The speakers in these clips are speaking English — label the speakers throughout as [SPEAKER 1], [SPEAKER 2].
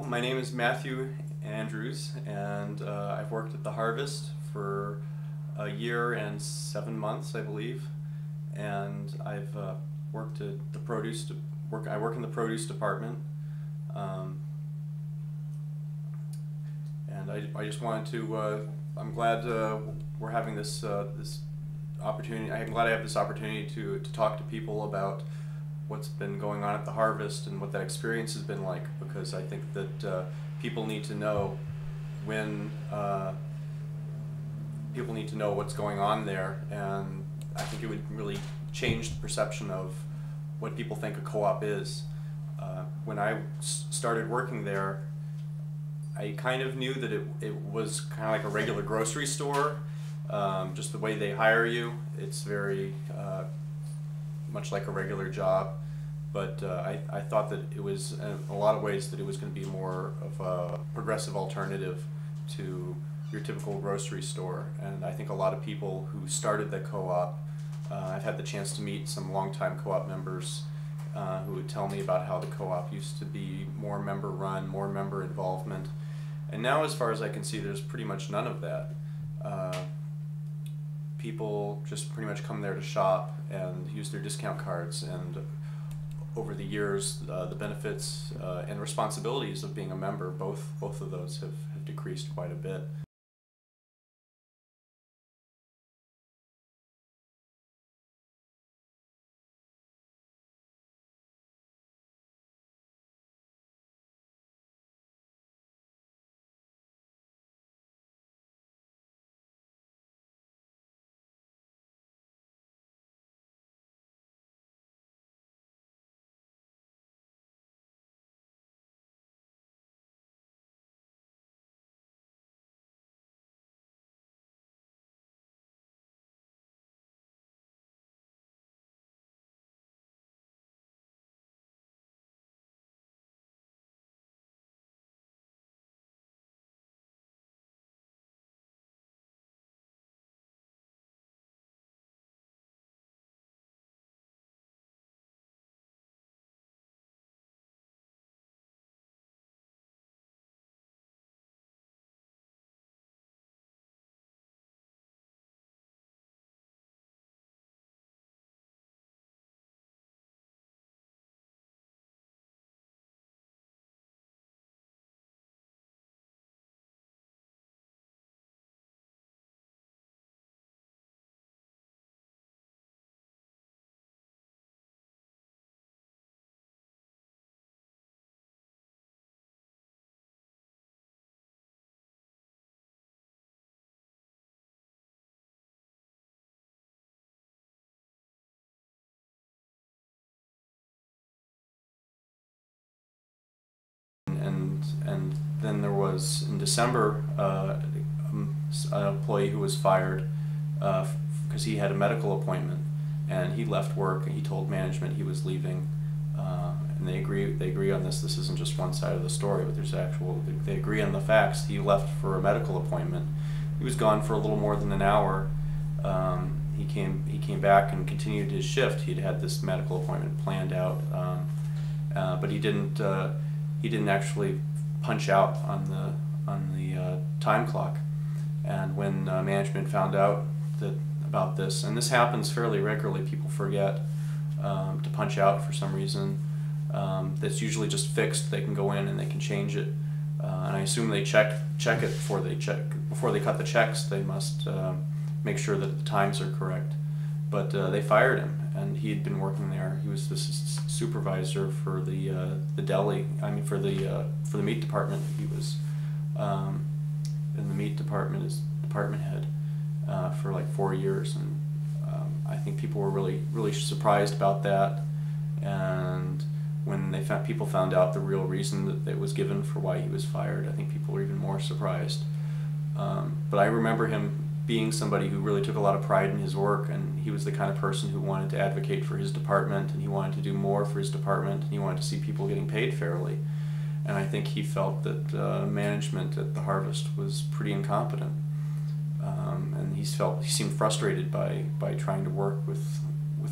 [SPEAKER 1] my name is Matthew Andrews, and I've worked at the Harvest for a year and 7 months, I believe. And I've worked at the I work in the produce department. And I just wanted to. I'm glad we're having this opportunity. I'm glad I have this opportunity to talk to people about what's been going on at the Harvest and what that experience has been like, because I think that people need to know people need to know what's going on there, and I think it would really change the perception of what people think a co-op is. When I started working there, I kind of knew that it was kind of like a regular grocery store. Just the way they hire you, it's very much like a regular job, but I thought that it was, in a lot of ways, that it was going to be more of a progressive alternative to your typical grocery store. And I think a lot of people who started the co-op, I've had the chance to meet some longtime co-op members who would tell me about how the co-op used to be more member run, more member involvement, and now, as far as I can see, there's pretty much none of that. People just pretty much come there to shop and use their discount cards, and over the years the benefits and responsibilities of being a member, both of those have decreased quite a bit. And then there was, in December, an employee who was fired because he had a medical appointment, and he left work and he told management he was leaving, and they agree on this. This isn't just one side of the story, but they agree on the facts. He left for a medical appointment. He was gone for a little more than an hour. He came back and continued his shift. He'd had this medical appointment planned out, but he didn't actually punch out on the time clock. And when management found out about this, and this happens fairly regularly, people forget to punch out for some reason. That's usually just fixed. They can go in and they can change it. And I assume they check it before they cut the checks. They must make sure that the times are correct. But they fired him, and he had been working there. He was the supervisor for the deli. I mean, for the meat department. He was in the meat department as department head for like 4 years, and I think people were really surprised about that. And when people found out the real reason that was given for why he was fired, I think people were even more surprised. But I remember him being somebody who really took a lot of pride in his work, and he was the kind of person who wanted to advocate for his department, and he wanted to do more for his department, and he wanted to see people getting paid fairly. And I think he felt that management at the Harvest was pretty incompetent, and he seemed frustrated by trying to work with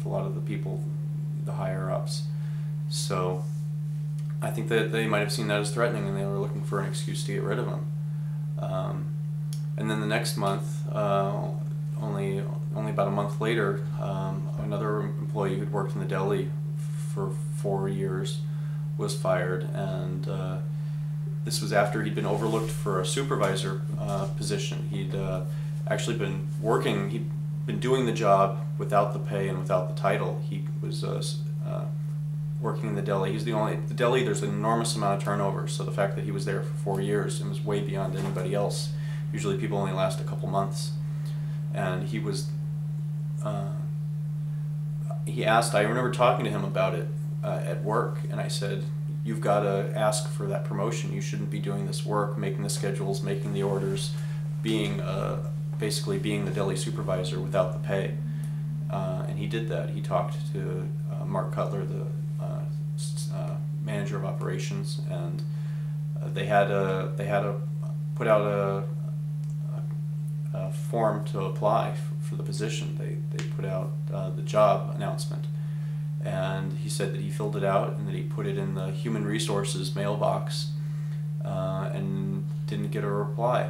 [SPEAKER 1] a lot of the people, the higher ups. So I think that they might have seen that as threatening, and they were looking for an excuse to get rid of him. And then the next month, only about a month later, another employee who'd worked in the deli for 4 years was fired, and this was after he'd been overlooked for a supervisor position. He'd actually been working, he'd been doing the job without the pay and without the title. He was working in the deli. He's the deli, there's an enormous amount of turnover, so the fact that he was there for 4 years and was way beyond anybody else. Usually people only last a couple months. And he was, he asked, I remember talking to him about it at work, and I said, you've got to ask for that promotion. You shouldn't be doing this work, making the schedules, making the orders, being basically being the deli supervisor without the pay. And he did that. He talked to Mark Cutler, the manager of operations, and they had put out a form to apply for the position. They put out the job announcement, and he said that he filled it out and that he put it in the human resources mailbox and didn't get a reply.